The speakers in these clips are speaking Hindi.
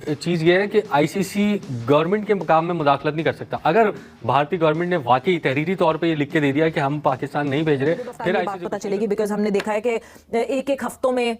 चीज़ ये है कि आईसीसी गवर्नमेंट के काम में मुदाखलत नहीं कर सकता। अगर भारतीय गवर्नमेंट ने वाकई तहरीरी तौर पे ये लिख के दे दिया कि हम पाकिस्तान नहीं भेज रहे, फिर आईसीसी पता चलेगी। बिकॉज हमने देखा है कि एक एक हफ्तों में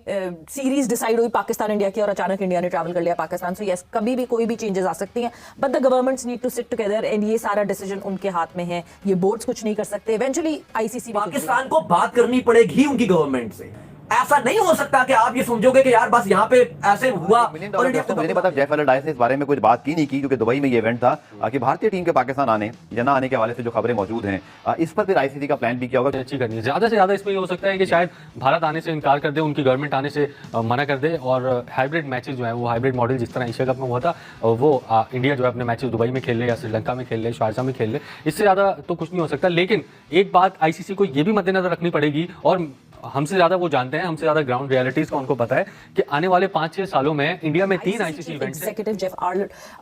सीरीज डिसाइड हुई पाकिस्तान इंडिया की और अचानक इंडिया ने ट्रैवल कर लिया पाकिस्तान। सो यस, कभी भी कोई भी चेंजेस आ सकती हैं, but the governments need to sit together and ये सारा डिसीजन उनके हाथ में है। ये बोर्ड्स कुछ नहीं कर सकते। इवेंचुअली आईसीसी पाकिस्तान को बात करनी पड़ेगी उनकी गवर्नमेंट से। ऐसा नहीं हो सकता कि आप ये समझोगे कि यार बस यहाँ पे ऐसे हुआ। और मुझे नहीं पता जेफ एलडाइस ने इस बारे में कुछ बात की नहीं की, क्योंकि दुबई में ये इवेंट था कि भारतीय टीम के पाकिस्तान आने या ना आने के हवाले से जो खबरें मौजूद हैं, इस पर फिर आईसीसी का प्लान भी किया होगा। अच्छी करनी है ज्यादा से ज्यादा। इसमें ये हो सकता है कि शायद भारत आने से इनकार कर दे, उनकी गवर्नमेंट आने से मना कर दे, और हाइब्रिड मैचेस जो है वो हाइब्रिड मॉडल जिस तरह एशिया कप में हुआ था वो इंडिया जो है अपने मैचेस दुबई में खेल ले या श्रीलंका में खेल ले, शारजा में खेल ले। इससे ज्यादा तो कुछ नहीं हो सकता। लेकिन एक बात आईसीसी को ये भी मद्देनजर रखनी पड़ेगी, और हमसे ज्यादा वो जानते हैं, हमसे ज्यादा ग्राउंड रियलिटीज का उनको पता है कि आने वाले 5-6 सालों में इंडिया में 3 आईसीसी इवेंट्स हैं। एग्जीक्यूटिव जेफ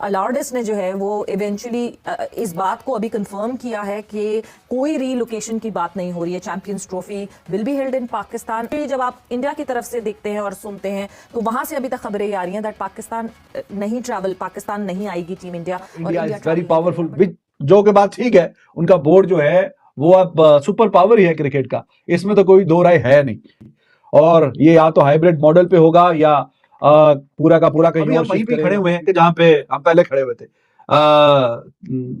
अलार्डिस ने जो है वो इवेंचुअली इस बात को अभी कंफर्म किया है कि कोई रीलोकेशन की बात नहीं हो रही है। Champions trophy will be held in Pakistan. जब आप इंडिया की तरफ से देखते हैं और सुनते हैं तो वहां से अभी तक खबरें आ रही हैं दैट पाकिस्तान नहीं आएगी team India. India is very powerful, जो के बात ठीक है। उनका बोर्ड जो है वो अब सुपर पावर ही है क्रिकेट का, इसमें तो कोई दो राय है नहीं। और ये या तो हाइब्रिड मॉडल पे होगा या पूरा का पूरा कहीं और शिफ्ट खड़े हुए हैं कि जहां पे हम पहले खड़े हुए थे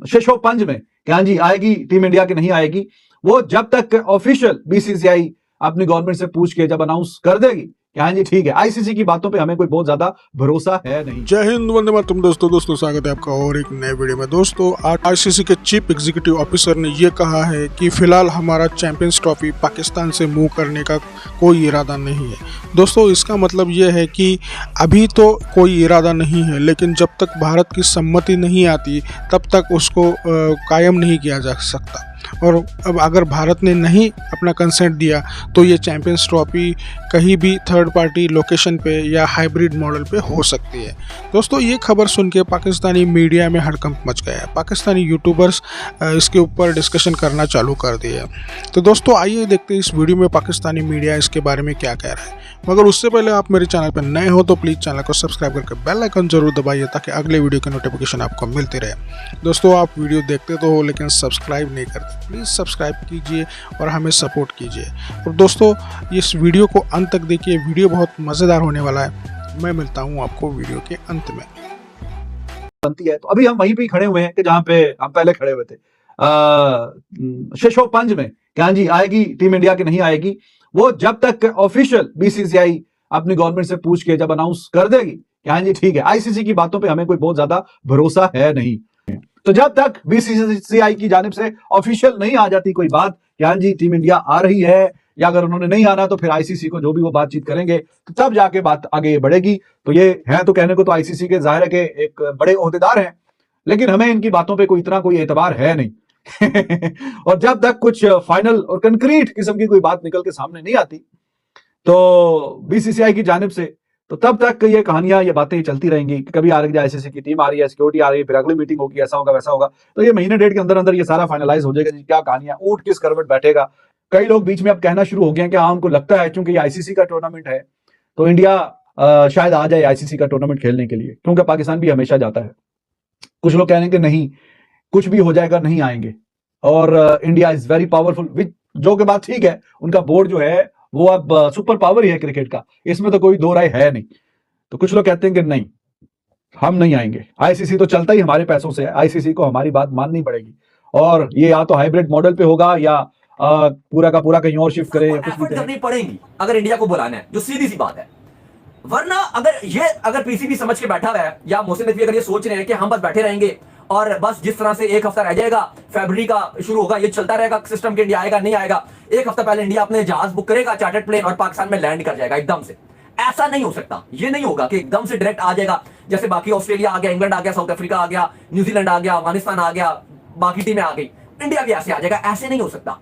शशोपंज में कि हाँ जी आएगी टीम इंडिया की नहीं आएगी। वो जब तक ऑफिशियल बीसीसीआई अपनी गवर्नमेंट से पूछ के जब अनाउंस कर देगी हाँ जी ठीक है, आईसीसी की बातों पे हमें कोई बहुत ज्यादा भरोसा है नहीं। जय हिंद, वंदे मातरम। दोस्तों स्वागत है आपका और एक नए वीडियो में। दोस्तों आज आईसीसी के चीफ एग्जीक्यूटिव ऑफिसर ने ये कहा है कि फिलहाल हमारा चैंपियंस ट्रॉफी पाकिस्तान से मूव करने का कोई इरादा नहीं है। दोस्तों इसका मतलब ये है कि अभी तो कोई इरादा नहीं है, लेकिन जब तक भारत की सम्मति नहीं आती तब तक उसको कायम नहीं किया जा सकता। और अब अगर भारत ने नहीं अपना कंसेंट दिया तो ये चैंपियंस ट्रॉफी कहीं भी थर्ड पार्टी लोकेशन पे या हाइब्रिड मॉडल पे हो सकती है। दोस्तों ये खबर सुन के पाकिस्तानी मीडिया में हड़कंप मच गया है। पाकिस्तानी यूट्यूबर्स इसके ऊपर डिस्कशन करना चालू कर दिया है। तो दोस्तों आइए देखते हैं इस वीडियो में पाकिस्तानी मीडिया इसके बारे में क्या कह रहा है। मगर उससे पहले आप मेरे चैनल पर नए हो तो प्लीज़ चैनल को सब्सक्राइब करके बेल आइकन जरूर दबाइए ताकि अगले वीडियो की नोटिफिकेशन आपको मिलती रहे। दोस्तों आप वीडियो देखते तो हो लेकिन सब्सक्राइब नहीं करते, प्लीज़ सब्सक्राइब कीजिए और हमें सपोर्ट कीजिए। और दोस्तों इस वीडियो को अंत तक देखिए, वीडियो बहुत मज़ेदार होने वाला है। मैं मिलता हूँ आपको वीडियो के अंत में। बनती है तो अभी हम वहीं पे खड़े हुए हैं कि जहां पे हम पहले खड़े हुए थे शशोपंज में कि हाँ जी आएगी टीम इंडिया की नहीं आएगी। वो जब तक ऑफिशियल बीसीसीआई अपनी गवर्नमेंट से पूछ के जब अनाउंस कर देगी कि हाँ जी ठीक है, आईसीसी की बातों पे हमें कोई बहुत ज्यादा भरोसा है नहीं। तो जब तक बीसीसीआई की जानिब से ऑफिशियल नहीं आ जाती कोई बात कि हाँ जी टीम इंडिया आ रही है, या अगर उन्होंने नहीं आना तो फिर आईसीसी को जो भी वो बातचीत करेंगे तो तब जाके बात आगे बढ़ेगी। तो ये है तो कहने को तो आईसीसी के जाहिर है कि एक बड़े ओहदेदार हैं, लेकिन हमें इनकी बातों पे कोई इतना कोई एतबार है नहीं। और जब तक कुछ फाइनल और कंक्रीट किस्म की कोई बात निकल के सामने नहीं आती तो बीसीसीआई की जानिब से, तो तब तक ये कहानियां ये बातें चलती रहेंगी कि कभी आ रही है आईसीसी की टीम आ रही है, सिक्योरिटी आ रही है, फिर अगली मीटिंग होगी, ऐसा होगा वैसा होगा। तो ये महीने डेढ़ के अंदर अंदर ये सारा फाइनलाइज हो जाएगा क्या कहानियां, ऊंट किस करवट बैठेगा। कई लोग बीच में अब कहना शुरू हो गए हैं कि हाँ उनको लगता है क्योंकि ये आईसीसी का टूर्नामेंट है तो इंडिया शायद आ जाए आईसीसी का टूर्नामेंट खेलने के लिए, क्योंकि पाकिस्तान भी हमेशा जाता है। कुछ लोग कह रहे हैं कि नहीं, कुछ भी हो जाएगा नहीं आएंगे, और इंडिया इज वेरी पावरफुल, जो के बात ठीक है। उनका बोर्ड जो है वो अब सुपर पावर ही है क्रिकेट का, इसमें तो कोई दो राय है नहीं। तो कुछ लोग कहते हैं कि नहीं हम नहीं आएंगे, आईसीसी तो चलता ही हमारे पैसों से है, आईसीसी को हमारी बात माननी पड़ेगी। और ये या तो हाइब्रिड मॉडल पे होगा या पूरा का पूरा कहीं और शिफ्ट करे या कुछ भी करनी पड़ेगी अगर इंडिया को बुलाना है, जो सीधी सी बात है। वरना अगर पीसीबी समझ के बैठा हुआ है या मोहसिन नकवी अगर ये सोच रहे हैं कि हम बस बैठे रहेंगे और बस जिस तरह से एक हफ्ता रह जाएगा, फरवरी का शुरू होगा, ये चलता रहेगा सिस्टम के, इंडिया आएगा नहीं आएगा, एक हफ्ता पहले इंडिया अपने जहाज बुक करेगा, चार्टर्ड प्लेन, और पाकिस्तान में लैंड कर जाएगा एकदम से। ऐसा नहीं हो सकता, ये नहीं होगा कि एकदम से डायरेक्ट आ जाएगा। जैसे बाकी ऑस्ट्रेलिया आ गया, इंग्लैंड आ गया, साउथ अफ्रीका आ गया, न्यूजीलैंड आ गया, अफगानिस्तान आ गया, बाकी टीमें आ गई, इंडिया भी ऐसे आ जाएगा। ऐसे नहीं हो सकता।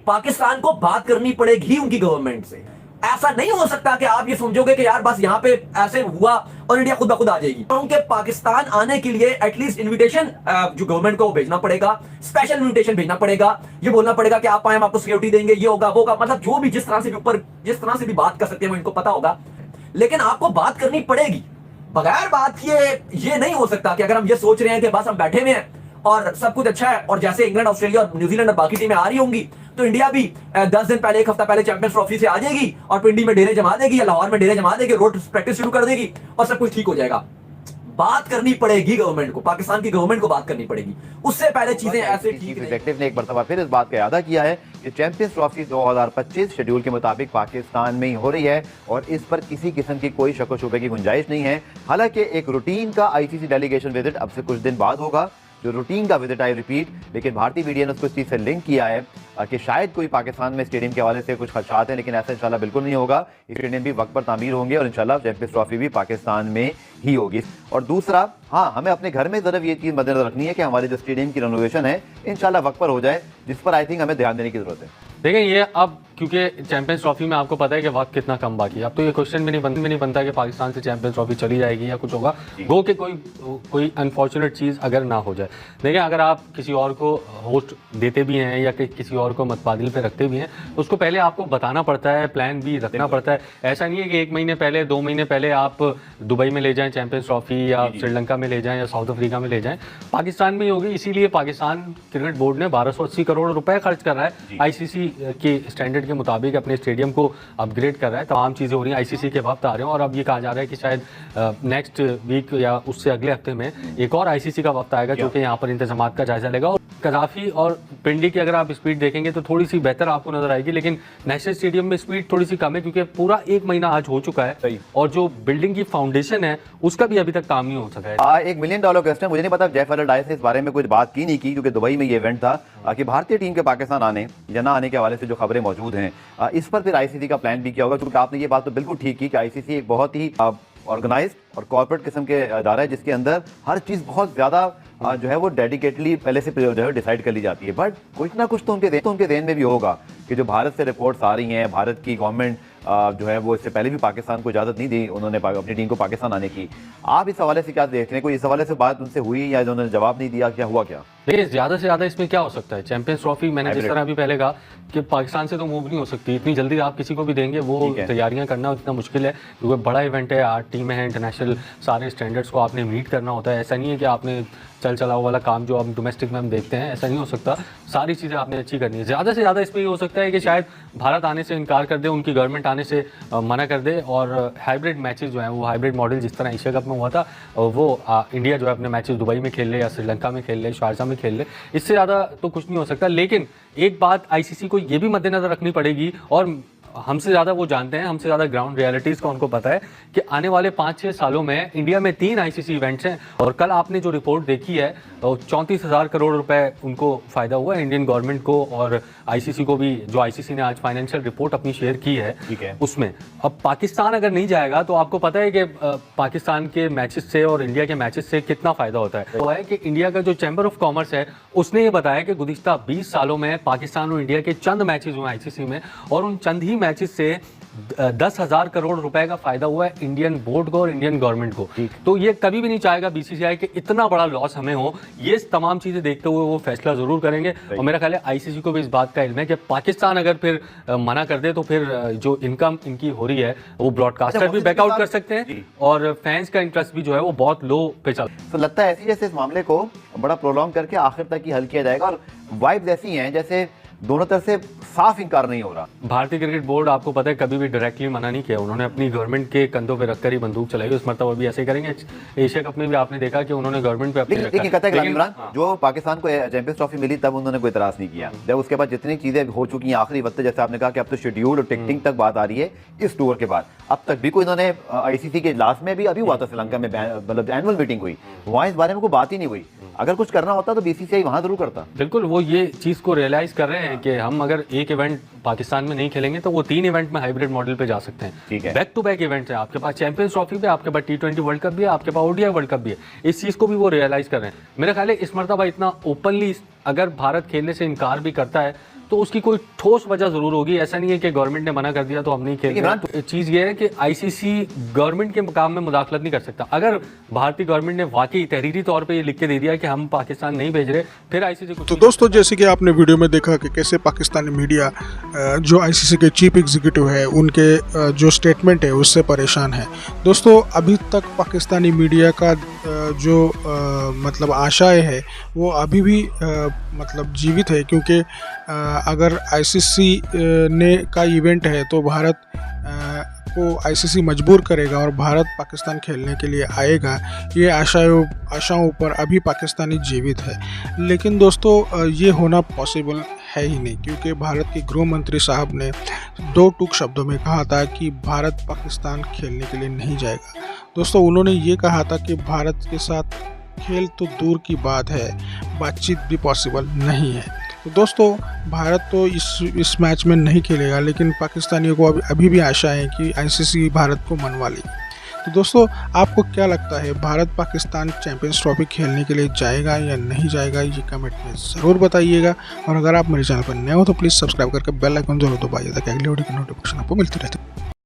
पाकिस्तान को बात करनी पड़ेगी उनकी गवर्नमेंट से। ऐसा नहीं हो सकता कि आप ये समझोगे कि यार बस यहाँ पे ऐसे हुआ और इंडिया खुद ब खुद आ जाएगी। क्योंकि पाकिस्तान आने के लिए एटलीस्ट इनविटेशन जो गवर्नमेंट को भेजना पड़ेगा, स्पेशल इनविटेशन भेजना पड़ेगा, ये बोलना पड़ेगा कि आप आए, हम आपको सिक्योरिटी देंगे, ये होगा वो होगा, मतलब जो भी जिस तरह से भी बात कर सकते हैं वो इनको पता होगा। लेकिन आपको बात करनी पड़ेगी, बगैर बात किए ये नहीं हो सकता कि अगर हम ये सोच रहे हैं कि बस हम बैठे हुए हैं और सब कुछ अच्छा है और जैसे इंग्लैंड, ऑस्ट्रेलिया और न्यूजीलैंड और बाकी टीमें आ रही होंगी तो इंडिया भी 10 दिन पहले, एक हफ्ता पहले चैंपियंस ट्रॉफी से आ जाएगी और पिंडी में डेरे जमा देगी या लाहौर में डेरे जमा देगी, रोड प्रैक्टिस शुरू कर देगी और सब कुछ ठीक हो जाएगा। बात करनी पड़ेगी गवर्नमेंट को, पाकिस्तान की गवर्नमेंट को बात करनी पड़ेगी, उससे पहले चीजें ऐसे ठीक नहीं। एग्जीक्यूटिव ने एक मरतबा फिर इस बात का इरादा किया है कि चैंपियंस ट्रॉफी 2025 शेड्यूल के मुताबिक पाकिस्तान में ही हो रही है और इस पर किसी किस्म की कोई शक व शुबे की गुंजाइश नहीं है। हालांकि एक रूटीन का आईसीसी डेलीगेशन विजिट अब से कुछ दिन बाद होगा, जो रूटीन का विजिट, आई रिपीट, लेकिन भारतीय मीडिया ने उसको इस चीज़ से लिंक किया है कि शायद कोई पाकिस्तान में स्टेडियम के हवाले से कुछ खदशात हैं, लेकिन ऐसा इंशाल्लाह बिल्कुल नहीं होगा। स्टेडियम भी वक्त पर तामीर होंगे और इंशाल्लाह चैंपियंस ट्रॉफी भी पाकिस्तान में ही होगी। और दूसरा, हाँ, हमें अपने घर में ज़रूर ये चीज़ मद्देनजर रखनी है कि हमारे जो स्टेडियम की रेनोवेशन है इंशाल्लाह वक्त पर हो जाए, जिस पर आई थिंक हमें ध्यान देने की जरूरत है। देखिए, ये अब क्योंकि चैंपियंस ट्रॉफी में आपको पता है कि वक्त कितना कम बाकी है, अब तो ये क्वेश्चन भी नहीं बनता कि पाकिस्तान से चैंपियंस ट्रॉफी चली जाएगी या कुछ होगा। गो के कोई अनफॉर्चुनेट चीज़ अगर ना हो जाए। देखिए, अगर आप किसी और को होस्ट देते भी हैं या किसी और को मतबादिल पे रखते भी हैं तो उसको पहले आपको बताना पड़ता है, प्लान भी रखना पड़ता है। ऐसा नहीं है कि 1 महीने पहले, 2 महीने पहले आप दुबई में ले जाएं चैंपियंस ट्रॉफी या श्रीलंका में ले जाएं या साउथ अफ्रीका में ले जाएं, पाकिस्तान में ही होगी। इसीलिए पाकिस्तान क्रिकेट बोर्ड ने 1280 करोड़ रुपए खर्च कर रहा है आईसीसी के स्टैंडर्ड के मुताबिक, अपने स्टेडियम को अपग्रेड कर रहा है। तमाम चीज़ें हो रही हैं, आईसीसी के वक्त आ रहे हैं और अब ये कहा जा रहा है कि शायद नेक्स्ट वीक या उससे अगले हफ्ते में एक और आईसीसी का वक्त आएगा जो कि यहाँ पर इंतजामात का जायजा लेगा। और कजाफी और पिंडी की अगर आप स्पीड देखेंगे तो थोड़ी सी बेहतर आपको नजर आएगी, लेकिन नेशनल स्टेडियम में स्पीड थोड़ी सी कम है क्योंकि पूरा 1 महीना आज हो चुका है और जो बिल्डिंग की फाउंडेशन है उसका भी अभी तक काम नहीं हो सका है। $1 मिलियन क्वेश्चन, मुझे नहीं पता जेफ एलरडाइस ने इस बारे में कुछ बात की नहीं की, क्योंकि दुबई में ये इवेंट था कि भारतीय टीम के पाकिस्तान आने या ना आने के हवाले से जो खबरें मौजूद हैं, इस पर फिर आईसीसी का प्लान भी किया होगा। क्योंकि आपने ये बात तो बिल्कुल ठीक की कि आईसीसी एक बहुत ही ऑर्गेनाइज्ड और कॉर्पोरेट किस्म के अदारा है जिसके अंदर हर चीज़ बहुत ज़्यादा जो है वो डेडिकेटली पहले से जो है डिसाइड कर ली जाती है। बट कुछ ना कुछ तो उनके देन में भी होगा कि जो भारत से रिपोर्ट्स आ रही हैं, भारत की गवर्नमेंट जो है वो इससे पहले भी पाकिस्तान को इजाज़त नहीं दी उन्होंने अपनी टीम को पाकिस्तान आने की। आप इस हवाले से क्या देखते हैं? कोई इस हवाले से बात उनसे हुई या उन्होंने जवाब नहीं दिया, क्या हुआ क्या? देखिए, ज़्यादा से ज़्यादा इसमें क्या हो सकता है? चैंपियंस ट्रॉफी मैंने जिस तरह अभी पहले कहा कि पाकिस्तान से तो मूव नहीं हो सकती इतनी जल्दी, आप किसी को भी देंगे वो तैयारियां करना इतना मुश्किल है क्योंकि बड़ा इवेंट है, 8 टीमें हैं, इंटरनेशनल सारे स्टैंडर्ड्स को आपने मीट करना होता है। ऐसा नहीं है कि आपने चलाओ वाला काम जो हम डोमेस्टिक में हम देखते हैं, ऐसा नहीं हो सकता। सारी चीज़ें आपने अच्छी करनी है। ज़्यादा से ज़्यादा इसमें ये हो सकता है कि शायद भारत आने से इनकार कर दे, उनकी गवर्नमेंट आने से मना कर दे और हाइब्रिड मैचेस जो हैं वो हाइब्रिड मॉडल जिस तरह एशिया कप में हुआ था वो इंडिया जो है अपने मैचेस दुबई में खेल ले या श्रीलंका में खेल ले, शारजा में खेल ले, इससे ज़्यादा तो कुछ नहीं हो सकता। लेकिन एक बात आईसीसी को ये भी मद्देनजर रखनी पड़ेगी और हमसे ज़्यादा वो जानते हैं, हमसे ज़्यादा ग्राउंड रियलिटीज़ का उनको पता है कि आने वाले 5-6 सालों में इंडिया में 3 आईसीसी इवेंट्स हैं और कल आपने जो रिपोर्ट देखी है 34,000 करोड़ रुपए उनको फ़ायदा हुआ है इंडियन गवर्नमेंट को और आईसीसी को भी। जो आईसीसी ने आज फाइनेंशियल रिपोर्ट अपनी शेयर की है उसमें अब पाकिस्तान अगर नहीं जाएगा तो आपको पता है कि पाकिस्तान के मैचेस से और इंडिया के मैचेस से कितना फ़ायदा होता है। वो है कि इंडिया का जो चैम्बर ऑफ कॉमर्स है उसने ये बताया कि गुज़िश्ता 20 सालों में पाकिस्तान और इंडिया के चंद मैचेस हुए आईसीसी में और उन चंद ही मैचेस से 10,000 करोड़ रुपए का फायदा हुआ है इंडियन बोर्ड को और इंडियन गवर्नमेंट को। तो ये कभी भी नहीं चाहेगा बीसीसीआई कि इतना बड़ा लॉस हमें हो। ये तमाम चीजें देखते हुए वो फैसला जरूर करेंगे और मेरा ख्याल है आईसीसी को भी इस बात का इल्म है कि पाकिस्तान अगर फिर मना कर दे तो फिर जो इनकम इनकी हो रही है वो ब्रॉडकास्टर भी बैकआउट कर सकते हैं और फैंस का इंटरेस्ट भी जो है वो बहुत लो पे चल। तो लगता है ऐसे जैसे इस मामले को बड़ा प्रोलॉन्ग करके आखिर तक ही हल किया जाएगा और वाइब्स ऐसी हैं जैसे दोनों तरफ से साफ इनकार नहीं हो रहा। भारतीय क्रिकेट बोर्ड आपको पता है कभी भी डायरेक्टली मना नहीं किया, उन्होंने अपनी गवर्नमेंट के कंधों पे रखकर ही बंदूक चलाई। उस मरतबा भी ऐसे करेंगे। एशिया कप में भी आपने देखा कि उन्होंने गवर्नमेंट पे अपनी लेकिन कहता है इमरान जो पाकिस्तान को चैंपियंस ट्रॉफी मिली तब उन्होंने कोई इतराज नहीं किया। जब उसके बाद जितनी चीजें हो चुकी हैं आखिरी वक्त, जैसे आपने कहा कि अब तो शेड्यूल और टिकटिंग तक बात आ रही है इस टूर के बाद, अब तक भी कोई इन्होंने आईसीसी के लास्ट में भी अभी हुआ था श्रीलंका में, मतलब एनुअल मीटिंग हुई, वहाँ इस बारे में कोई बात ही नहीं हुई। अगर कुछ करना होता तो बीसीसीआई वहां जरूर करता। बिल्कुल, वो ये चीज को रियलाइज कर रहे हैं कि हम अगर एक इवेंट पाकिस्तान में नहीं खेलेंगे तो वो 3 इवेंट में हाइब्रिड मॉडल पे जा सकते हैं। ठीक है, बैक टू बैक इवेंट्स हैं आपके पास, चैंपियंस ट्रॉफी भी, आपके पास T20 वर्ल्ड कप भी है, आपके पास ओडीआई वर्ल्ड कप भी है। इस चीज को भी वो रियलाइज कर रहे हैं। मेरा ख्याल है इस मरतबा इतना ओपनली अगर भारत खेलने से इनकार भी करता है तो उसकी कोई ठोस वजह जरूर होगी। ऐसा नहीं है कि गवर्नमेंट ने मना कर दिया तो हम नहीं खेल लेकिन रहे। तो चीज ये है कि आईसीसी गवर्नमेंट के काम में मुदाखलत नहीं कर सकता। अगर भारतीय गवर्नमेंट ने वाकई तहरीरी तौर पे ये लिख के दे दिया कि हम पाकिस्तान नहीं भेज रहे, फिर आईसीसी को। तो दोस्तों, जैसे कि आपने वीडियो में देखा कि कैसे पाकिस्तानी मीडिया जो आईसीसी के चीफ एग्जीक्यूटिव है उनके जो स्टेटमेंट है उससे परेशान है। दोस्तों, अभी तक पाकिस्तानी मीडिया का जो मतलब आशाएं है वो अभी भी मतलब जीवित है, क्योंकि अगर आईसीसी ने का इवेंट है तो भारत को आईसीसी मजबूर करेगा और भारत पाकिस्तान खेलने के लिए आएगा। ये आशाओं पर अभी पाकिस्तानी जीवित है। लेकिन दोस्तों, ये होना पॉसिबल है ही नहीं, क्योंकि भारत के गृह मंत्री साहब ने 2 टूक शब्दों में कहा था कि भारत पाकिस्तान खेलने के लिए नहीं जाएगा। दोस्तों, उन्होंने ये कहा था कि भारत के साथ खेल तो दूर की बात है, बातचीत भी पॉसिबल नहीं है। तो दोस्तों, भारत तो इस मैच में नहीं खेलेगा, लेकिन पाकिस्तानियों को अभी भी आशा है कि आईसीसी भारत को मनवा लेगी। तो दोस्तों, आपको क्या लगता है, भारत पाकिस्तान चैंपियंस ट्रॉफी खेलने के लिए जाएगा या नहीं जाएगा, ये कमेंट में ज़रूर बताइएगा। और अगर आप मेरे चैनल पर नए हो तो प्लीज़ सब्सक्राइब करके बेल आइकन जरूर दबाइए ताकि अगली वीडियो की नोटिफिकेशन आपको मिलती रहती है।